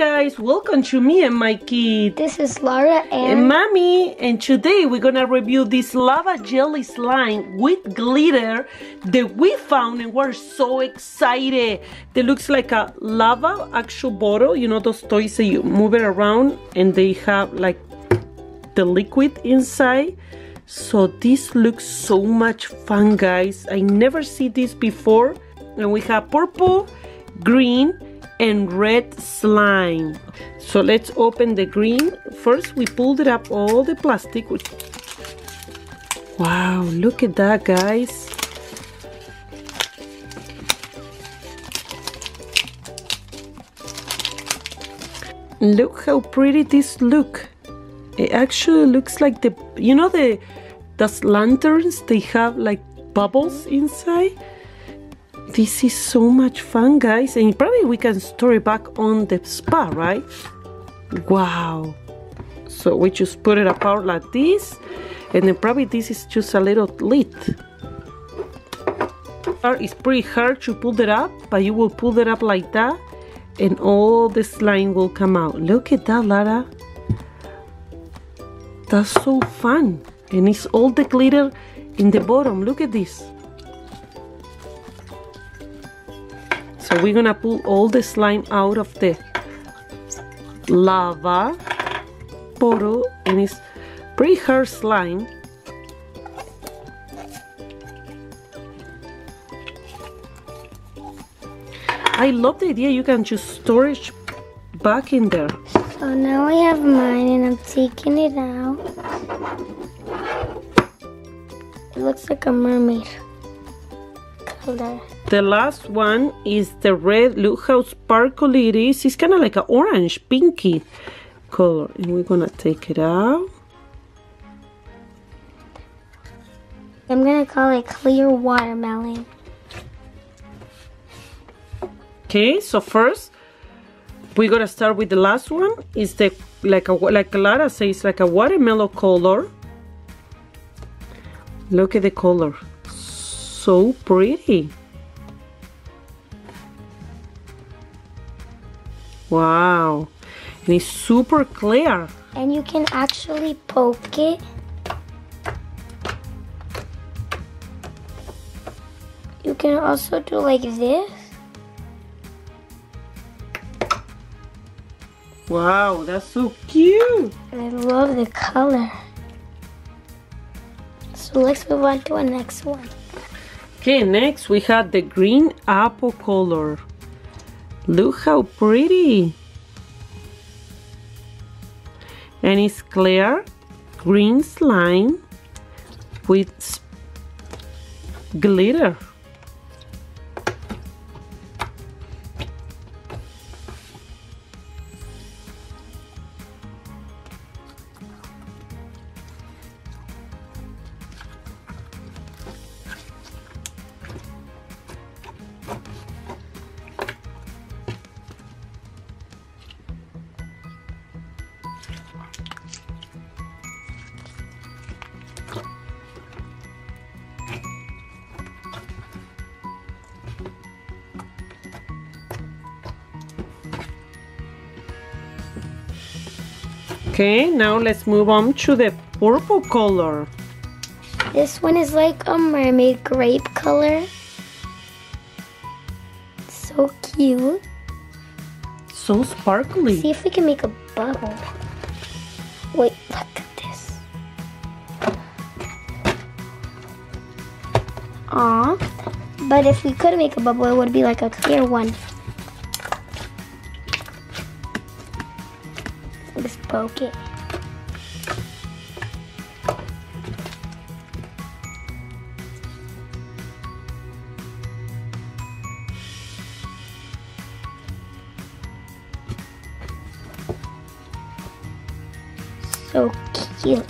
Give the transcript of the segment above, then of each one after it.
guys, welcome to me and my kid. This is Lara and Mommy, and today we're gonna review this lava jelly slime with glitter that we found and we're so excited. It looks like a lava actual bottle, you know those toys that you move it around and they have like the liquid inside. So this looks so much fun, guys. I never see this before. And we have purple, green, and red slime. So let's open the green. First we pulled it up all the plastic. Wow, look at that, guys. Look how pretty this look. It actually looks like the, you know the lanterns, they have like bubbles inside. This is so much fun, guys, and probably we can store it back on the spa, right? Wow. So we just put it apart like this, and then probably this is just a little lid. It's pretty hard to pull it up, but you will pull it up like that and all the slime will come out. Look at that, Lara. That's so fun. And it's all the glitter in the bottom. Look at this. So we're gonna pull all the slime out of the lava bottle, and it's pretty hard slime. I love the idea you can just store it back in there. So now I have mine and I'm taking it out. It looks like a mermaid color. The last one is the red. Look how sparkly it is. It's kind of like an orange, pinky color. And we're gonna take it out. I'm gonna call it clear watermelon. Okay, so first we're gonna start with the last one. It's the like Lara says, like a watermelon color. Look at the color, so pretty. Wow, and it's super clear. And you can actually poke it. You can also do like this. Wow, that's so cute. I love the color. So let's move on to the next one. Okay, next we have the green apple color. Look how pretty. And it's clear green slime with glitter. Okay, now let's move on to the purple color. This one is like a mermaid grape color. So cute. So sparkly. See if we can make a bubble. Wait, look at this. Aw. But if we could make a bubble, it would be like a clear one. Just poke it. So cute.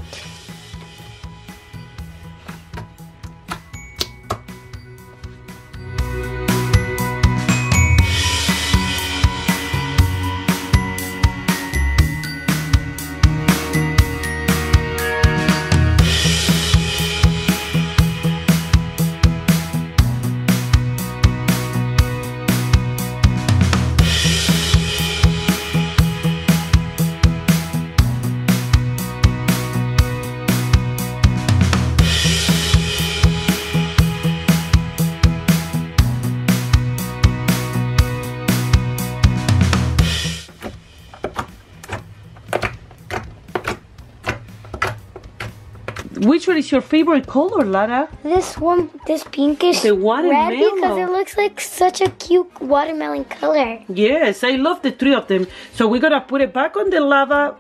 Which one is your favorite color, Lara? This one, this pinkish The red, watermelon. because it looks like such a cute watermelon color. Yes, I love the three of them. So we're gonna put it back on the lava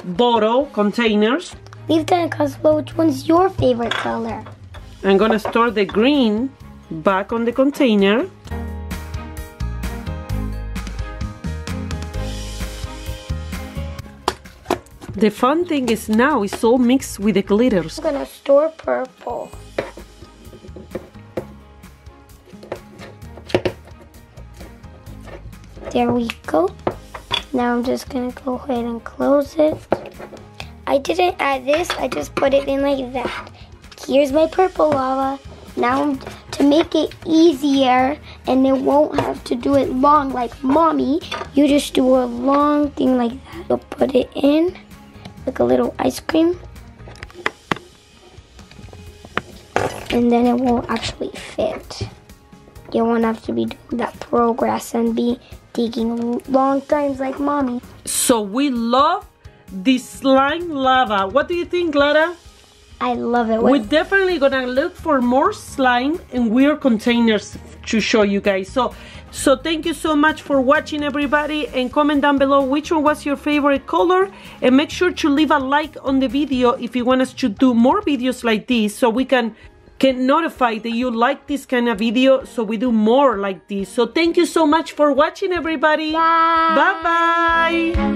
bottle containers. Leave that in comments below which one's your favorite color. I'm gonna store the green back on the container. The fun thing is now it's all mixed with the glitters. I'm gonna store purple. There we go. Now I'm just gonna go ahead and close it. I didn't add this, I just put it in like that. Here's my purple lava. Now to make it easier and it won't have to do it long like mommy, you just do a long thing like that. You'll put it in like a little ice cream. And then it won't actually fit. You won't have to be doing that progress and be taking long times like mommy. So we love this slime lava. What do you think, Lara? I love it. We're definitely gonna look for more slime and weird containers to show you guys. So thank you so much for watching, everybody, and comment down below which one was your favorite color, and make sure to leave a like on the video if you want us to do more videos like this, so we can notify that you like this kind of video, so we do more like this. So thank you so much for watching, everybody. Bye. Bye bye.